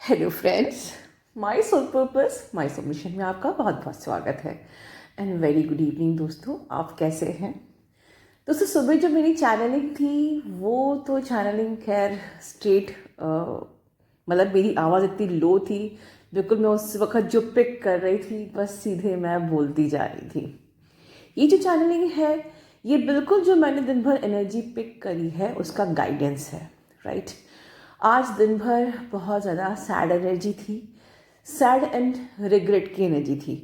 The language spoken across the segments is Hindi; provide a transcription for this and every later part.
Hello friends, my soul purpose my soul mission में आपका बहुत बहुत स्वागत है एंड वेरी गुड इवनिंग। दोस्तों, आप कैसे हैं? दोस्तों, सुबह जो मेरी चैनलिंग थी वो तो चैनलिंग खैर स्ट्रेट मतलब मेरी आवाज़ इतनी लो थी, बिल्कुल मैं उस वक्त जो पिक कर रही थी बस सीधे मैं बोलती जा रही थी। ये जो चैनलिंग है ये बिल्कुल जो मैंने दिन भर एनर्जी पिक करी है उसका गाइडेंस है, राइट। आज दिन भर बहुत ज़्यादा सैड एनर्जी थी, सैड एंड रिग्रेट की एनर्जी थी।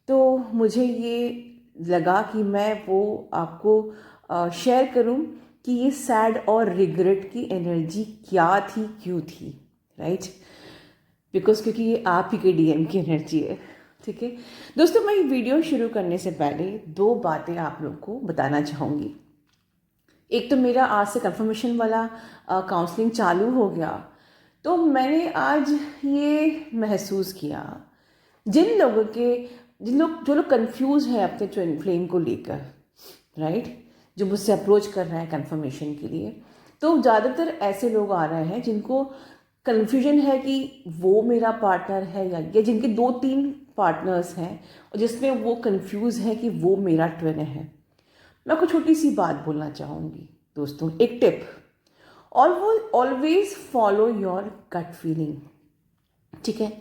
तो मुझे ये लगा कि मैं वो आपको शेयर करूं कि ये सैड और रिग्रेट की एनर्जी क्या थी, क्यों थी, राइट। क्योंकि ये आप ही के डीएम की एनर्जी है, ठीक है। दोस्तों, मैं ये वीडियो शुरू करने से पहले दो बातें आप लोग को बताना चाहूँगी। एक तो मेरा आज से कंफर्मेशन वाला काउंसलिंग चालू हो गया, तो मैंने आज ये महसूस किया जो लोग कंफ्यूज हैं अपने ट्विन फ्लेम को लेकर, राइट, जो मुझसे अप्रोच कर रहे हैं कंफर्मेशन के लिए। तो ज़्यादातर ऐसे लोग आ रहे हैं जिनको कन्फ्यूजन है कि वो मेरा पार्टनर है या जिनके 2-3 पार्टनर्स हैं और जिसमें वो कंफ्यूज है कि वो मेरा ट्विन है। मैं कुछ छोटी सी बात बोलना चाहूँगी दोस्तों, एक tip. Always follow your gut feeling, ठीक है।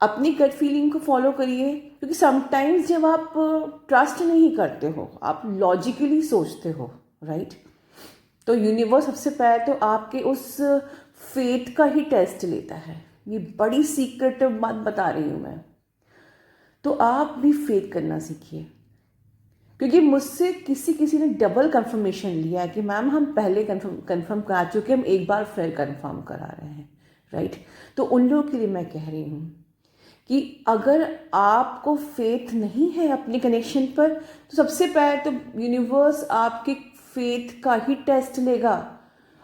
अपनी गट फीलिंग को फॉलो करिए, क्योंकि समटाइम्स जब आप ट्रस्ट नहीं करते हो, आप लॉजिकली सोचते हो, राइट, तो यूनिवर्स सबसे पहले तो आपके उस फेथ का ही टेस्ट लेता है। ये बड़ी सीक्रेट बात बता रही हूँ मैं। तो आप भी फेथ करना सीखिए, क्योंकि मुझसे किसी ने डबल कंफर्मेशन लिया है कि मैम हम पहले कंफर्म करा चुके, हम एक बार फिर कंफर्म करा रहे हैं, राइट। तो उन लोगों के लिए मैं कह रही हूँ कि अगर आपको फेथ नहीं है अपने कनेक्शन पर, तो सबसे पहले तो यूनिवर्स आपके फेथ का ही टेस्ट लेगा,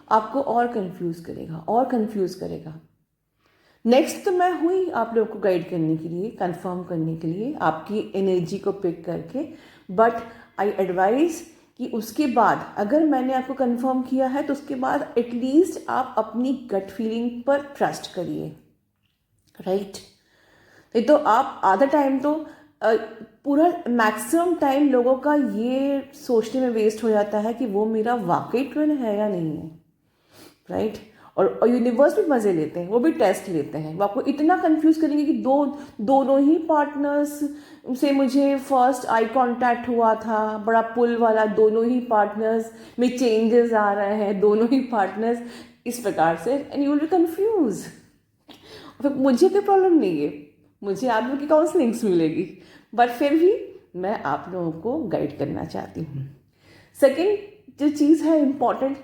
आपको और कंफ्यूज करेगा। नेक्स्ट तो मैं हुई आप लोगों को गाइड करने के लिए, कंफर्म करने के लिए, आपकी एनर्जी को पिक करके। बट आई एडवाइज कि उसके बाद अगर मैंने आपको कंफर्म किया है तो उसके बाद एटलीस्ट आप अपनी गट फीलिंग पर ट्रस्ट करिए, राइट। नहीं तो आप आधा टाइम तो पूरा मैक्सिमम टाइम लोगों का ये सोचने में वेस्ट हो जाता है कि वो मेरा वाकई ट्विन है या नहीं है, राइट। और यूनिवर्स भी मज़े लेते हैं, वो भी टेस्ट लेते हैं, वो आपको इतना कंफ्यूज करेंगे कि दोनों ही पार्टनर्स से मुझे फर्स्ट आई कांटेक्ट हुआ था, बड़ा पुल वाला, दोनों ही पार्टनर्स में चेंजेस आ रहे हैं, दोनों ही पार्टनर्स इस प्रकार से, and you will be confuse. मुझे कोई प्रॉब्लम नहीं है, मुझे आप लोगों की काउंसलिंग्स मिलेगी, बट फिर भी मैं आप लोगों को गाइड करना चाहती हूँ। सेकेंड जो चीज़ है इम्पॉर्टेंट,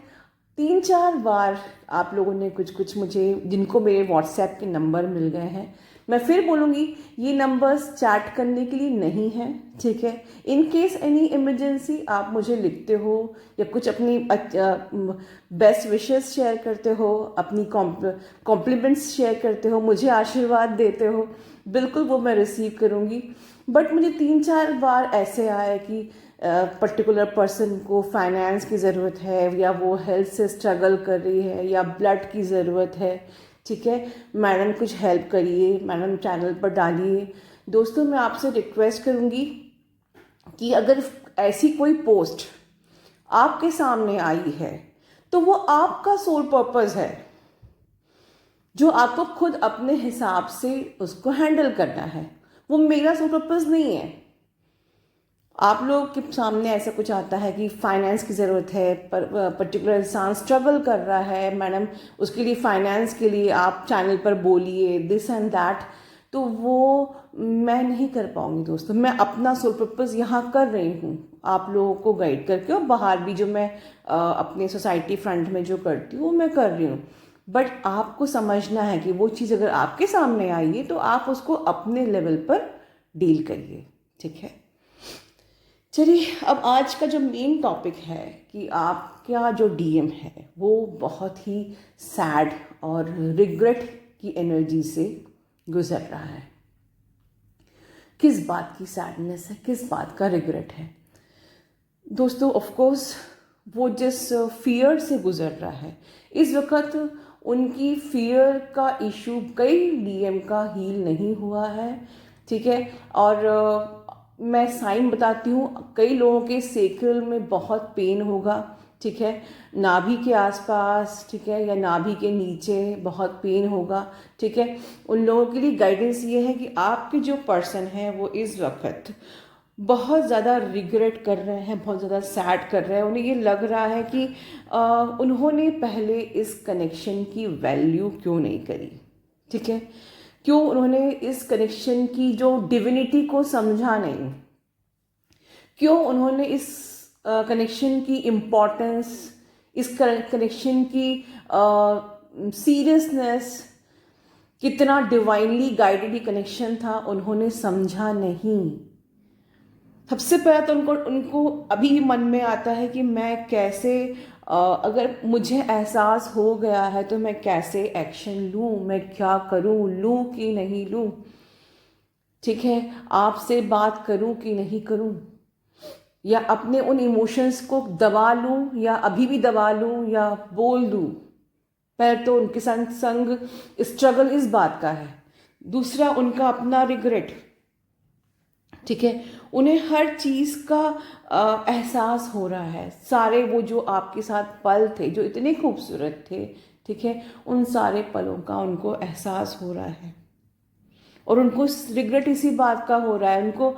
3-4 बार आप लोगों ने कुछ मुझे, जिनको मेरे व्हाट्सएप के नंबर मिल गए हैं, मैं फिर बोलूँगी ये नंबर्स चैट करने के लिए नहीं है, ठीक है। इन केस एनी इमरजेंसी आप मुझे लिखते हो या कुछ अपनी बेस्ट विशेस शेयर करते हो, अपनी कॉम्प्लीमेंट्स शेयर करते हो, मुझे आशीर्वाद देते हो, बिल्कुल वो मैं रिसीव करूँगी। बट मुझे 3-4 बार ऐसे आया कि पर्टिकुलर पर्सन को फाइनेंस की ज़रूरत है, या वो हेल्थ से स्ट्रगल कर रही है, या ब्लड की ज़रूरत है, ठीक है, मैडम कुछ हेल्प करिए, मैडम चैनल पर डालिए। दोस्तों, मैं आपसे रिक्वेस्ट करूँगी कि अगर ऐसी कोई पोस्ट आपके सामने आई है तो वो आपका सोल पर्पस है, जो आपको खुद अपने हिसाब से उसको हैंडल करना है। वो मेरा सोल पर्पस नहीं है। आप लोग के सामने ऐसा कुछ आता है कि फाइनेंस की ज़रूरत है, पर्टिकुलर इंसान स्ट्रगल कर रहा है, मैडम उसके लिए फाइनेंस के लिए आप चैनल पर बोलिए, दिस एंड दैट, तो वो मैं नहीं कर पाऊँगी दोस्तों। मैं अपना सोल पर्पस यहाँ कर रही हूँ आप लोगों को गाइड करके, और बाहर भी जो मैं अपने सोसाइटी फ्रंट में जो करती हूँ वो मैं कर रही हूँ। बट आपको समझना है कि वो चीज़ अगर आपके सामने आई है तो आप उसको अपने लेवल पर डील करिए, ठीक है। चलिए, अब आज का जो मेन टॉपिक है कि आपका जो डीएम है वो बहुत ही सैड और रिग्रेट की एनर्जी से गुजर रहा है। किस बात की सैडनेस है, किस बात का रिग्रेट है दोस्तों? ऑफ कोर्स वो जिस फियर से गुजर रहा है इस वक्त, उनकी फियर का इशू कई डीएम का हील नहीं हुआ है, ठीक है। और मैं साइन बताती हूँ, कई लोगों के सेक्रल में बहुत पेन होगा, ठीक है, नाभि के आसपास, ठीक है, या नाभि के नीचे बहुत पेन होगा, ठीक है। उन लोगों के लिए गाइडेंस ये है कि आपके जो पर्सन है वो इस वक्त बहुत ज़्यादा रिग्रेट कर रहे हैं, बहुत ज़्यादा सैड कर रहे हैं। उन्हें ये लग रहा है कि उन्होंने पहले इस कनेक्शन की वैल्यू क्यों नहीं करी, ठीक है, क्यों उन्होंने इस कनेक्शन की जो डिविनिटी को समझा नहीं, क्यों उन्होंने इस कनेक्शन की इम्पोर्टेंस, इस कनेक्शन की सीरियसनेस, कितना डिवाइनली गाइडेड ये कनेक्शन था, उन्होंने समझा नहीं। सबसे पहले तो उनको उनको अभी भी मन में आता है कि मैं कैसे, अगर मुझे एहसास हो गया है तो मैं कैसे एक्शन लूँ, मैं क्या करूँ, लूँ कि नहीं लूँ, ठीक है, आपसे बात करूँ कि नहीं करूँ, या अपने उन इमोशंस को दबा लूँ या अभी भी दबा लूँ या बोल दूँ। पहले तो उनके संग संग स्ट्रगल इस बात का है, दूसरा उनका अपना रिग्रेट, ठीक है, उन्हें हर चीज़ का एहसास हो रहा है। सारे वो जो आपके साथ पल थे जो इतने खूबसूरत थे, ठीक है, उन सारे पलों का उनको एहसास हो रहा है और उनको रिग्रेट इसी बात का हो रहा है, उनको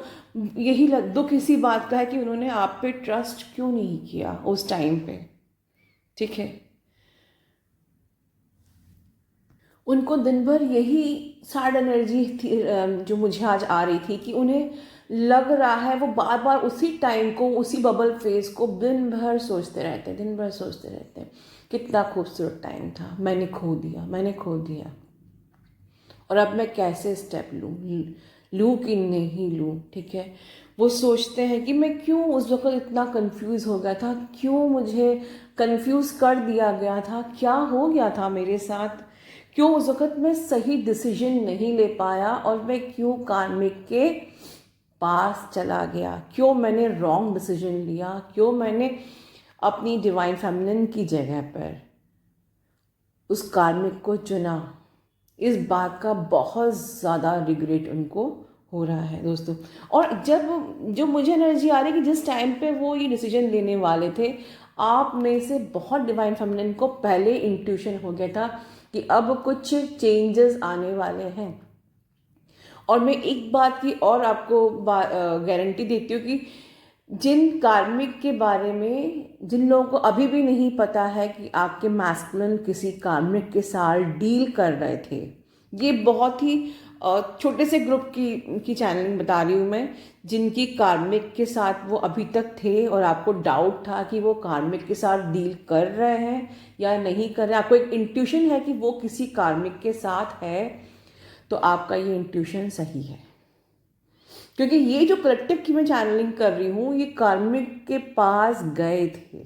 यही दुख इसी बात का है कि उन्होंने आप पे ट्रस्ट क्यों नहीं किया उस टाइम पे, ठीक है। उनको दिन भर यही सैड एनर्जी थी जो मुझे आज आ रही थी कि उन्हें लग रहा है, वो बार बार उसी टाइम को, उसी बबल फेज को दिन भर सोचते रहते हैं, दिन भर सोचते रहते हैं, कितना खूबसूरत टाइम था, मैंने खो दिया, मैंने खो दिया, और अब मैं कैसे स्टेप लूँ कि नहीं लूँ, ठीक है। वो सोचते हैं कि मैं क्यों उस वक्त इतना कंफ्यूज हो गया था, क्यों मुझे कंफ्यूज कर दिया गया था, क्या हो गया था मेरे साथ, क्यों उस वक्त मैं सही डिसीजन नहीं ले पाया, और मैं क्यों कार्मिक के पास चला गया, क्यों मैंने रॉन्ग डिसीजन लिया, क्यों मैंने अपनी डिवाइन फेमिनिन की जगह पर उस कार्मिक को चुना। इस बात का बहुत ज़्यादा रिग्रेट उनको हो रहा है दोस्तों। और जब जो मुझे एनर्जी आ रही है कि जिस टाइम पे वो ये डिसीजन लेने वाले थे, आप में से बहुत डिवाइन फेमिनिन को पहले इंट्यूशन हो गया था कि अब कुछ चेंजेस आने वाले हैं। और मैं एक बात की और आपको गारंटी देती हूँ कि जिन कार्मिक के बारे में, जिन लोगों को अभी भी नहीं पता है कि आपके मैस्कुलिन किसी कार्मिक के साथ डील कर रहे थे, ये बहुत ही छोटे से ग्रुप की चैनलिंग बता रही हूँ मैं, जिनकी कार्मिक के साथ वो अभी तक थे और आपको डाउट था कि वो कार्मिक के साथ डील कर रहे हैं या नहीं कर रहे हैं, आपको एक इंट्यूशन है कि वो किसी कार्मिक के साथ है, तो आपका ये इंट्यूशन सही है। क्योंकि ये जो कलेक्टिव की मैं चैनलिंग कर रही हूँ, ये कार्मिक के पास गए थे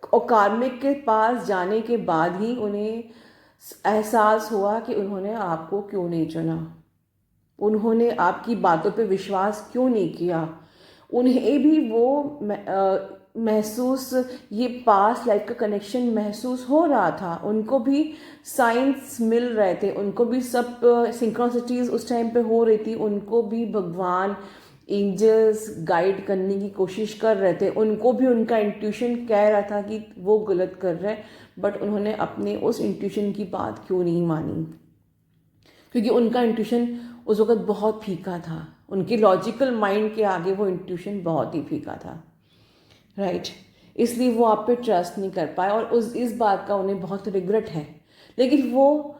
और कार्मिक के पास जाने के बाद ही उन्हें एहसास हुआ कि उन्होंने आपको क्यों नहीं चुना, उन्होंने आपकी बातों पे विश्वास क्यों नहीं किया। उन्हें भी वो महसूस, ये पास लाइफ का कनेक्शन महसूस हो रहा था, उनको भी साइंस मिल रहे थे, उनको भी सब सिंक्रोनिसिटीज उस टाइम पे हो रही थी, उनको भी भगवान एंजल्स गाइड करने की कोशिश कर रहे थे, उनको भी उनका इंट्यूशन कह रहा था कि वो गलत कर रहे हैं, बट उन्होंने अपने उस इंट्यूशन की बात क्यों नहीं मानी, क्योंकि उनका इंट्यूशन उस वक्त बहुत फीका था, उनके लॉजिकल माइंड के आगे वो इंट्यूशन बहुत ही फीका था, राइट। इसलिए वो आप पे ट्रस्ट नहीं कर पाए और इस बात का उन्हें बहुत रिग्रेट है। लेकिन वो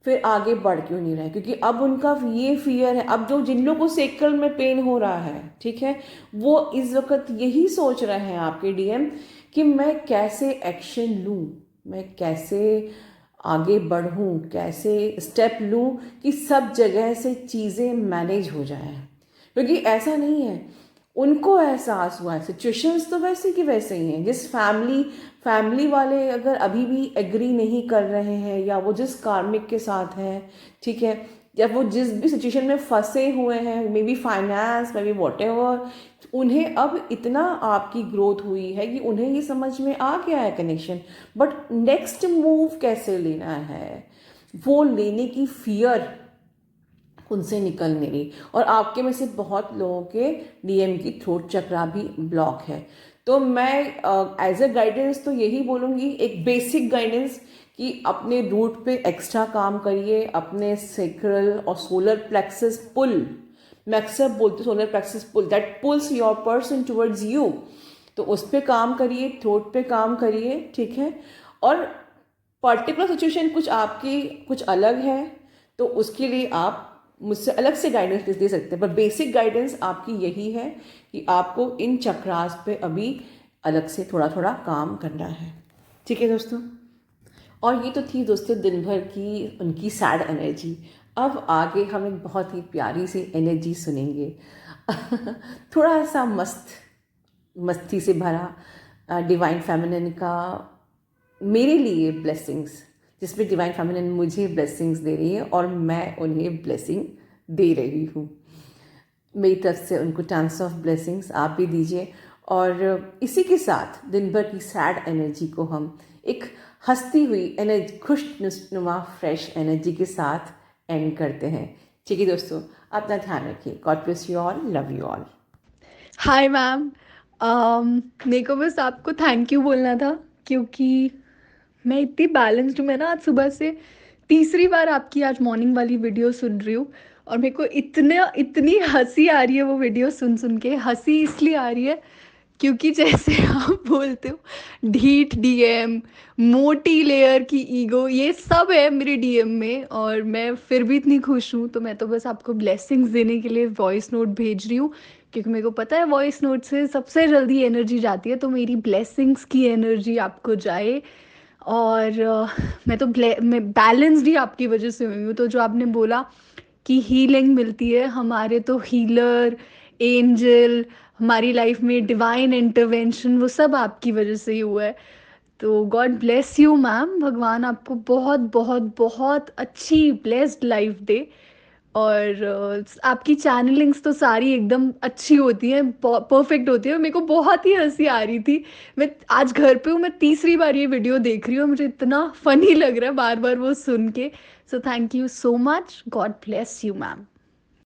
फिर आगे बढ़ क्यों नहीं रहे, क्योंकि अब उनका ये फियर है, अब जो जिन लोगों को सेक्रल में पेन हो रहा है, ठीक है, वो इस वक्त यही सोच रहे हैं आपके डीएम कि मैं कैसे एक्शन लूँ, मैं कैसे आगे बढ़ूँ, कैसे स्टेप लूँ कि सब जगह से चीज़ें मैनेज हो जाएं। क्योंकि ऐसा नहीं है, उनको एहसास हुआ है, सिचुएशंस तो वैसे की वैसे ही हैं। जिस फैमिली वाले अगर अभी भी एग्री नहीं कर रहे हैं या वो जिस कार्मिक के साथ हैं, ठीक है, या वो जिस भी सिचुएशन में फंसे हुए हैं, may be finance, may be what ever, उन्हें अब इतना आपकी ग्रोथ हुई है कि उन्हें ये समझ में आ गया है कनेक्शन, बट नेक्स्ट मूव कैसे लेना है, वो लेने की फियर उनसे निकल नहीं रही। और आपके में से बहुत लोगों के डीएम की थ्रोट चक्रा भी ब्लॉक है। तो मैं एज अ गाइडेंस तो यही बोलूँगी, एक बेसिक गाइडेंस कि अपने रूट पे एक्स्ट्रा काम करिए, अपने सेक्रल और सोलर प्लेक्सस पुल, मैं अक्सर बोलती solar plexus pull that pulls your person towards you, तो उस पर काम करिए, थ्रोट पे काम करिए, ठीक है। और पर्टिकुलर सिचुएशन कुछ आपकी कुछ अलग है, तो उसके लिए आप मुझसे अलग से गाइडेंस दे सकते हैं, पर बेसिक गाइडेंस आपकी यही है कि आपको इन चक्रास पे अभी अलग से थोड़ा थोड़ा काम करना है, ठीक है दोस्तों। और ये तो थी दोस्तों दिन भर की उनकी सैड एनर्जी। अब आगे हम एक बहुत ही प्यारी सी एनर्जी सुनेंगे थोड़ा सा मस्ती से भरा डिवाइन फेमिनिन का मेरे लिए ब्लेसिंग्स, जिसमें डिवाइन फेमिनिन मुझे ब्लेसिंग्स दे रही है और मैं उन्हें ब्लेसिंग दे रही हूँ। मेरी तरफ से उनको टन्स ऑफ ब्लेसिंग्स आप भी दीजिए। और इसी के साथ दिन भर की सैड एनर्जी को हम एक हंसती हुई एनर्जी, खुशनुमा फ्रेश एनर्जी के साथ एंड करते हैं। ठीक है दोस्तों, अपना ध्यान रखिए। God bless you all, love you all. Hi ma'am. मेरे को बस आपको थैंक यू बोलना था, क्योंकि मैं इतनी बैलेंस्ड हूँ। मैं ना आज सुबह से तीसरी बार आपकी आज मॉर्निंग वाली वीडियो सुन रही हूँ, और मेरे को इतनी हंसी आ रही है वो वीडियो सुन सुन के। हंसी इसलिए आ रही है क्योंकि जैसे आप बोलते हो ढीठ डीएम, मोटी लेयर की ईगो, ये सब है मेरे डीएम में, और मैं फिर भी इतनी खुश हूँ। तो मैं तो बस आपको ब्लेसिंग्स देने के लिए वॉइस नोट भेज रही हूँ, क्योंकि मेरे को पता है वॉइस नोट से सबसे जल्दी एनर्जी जाती है। तो मेरी ब्लेसिंग्स की एनर्जी आपको जाए। और मैं बैलेंस्ड ही आपकी वजह से हुई हूँ। तो जो आपने बोला कि हीलिंग मिलती है, हमारे तो हीलर, एंजल, हमारी लाइफ में डिवाइन इंटरवेंशन, वो सब आपकी वजह से ही हुआ है। तो गॉड ब्लेस यू मैम। भगवान आपको बहुत बहुत बहुत अच्छी ब्लेस्ड लाइफ दे। और आपकी चैनलिंग्स तो सारी एकदम अच्छी होती हैं, परफेक्ट होती है। मेरे को बहुत ही हंसी आ रही थी। मैं आज घर पे हूँ, मैं तीसरी बार ये वीडियो देख रही हूँ, मुझे इतना फनी लग रहा है बार बार वो सुन के। So thank you so much. God bless you ma'am.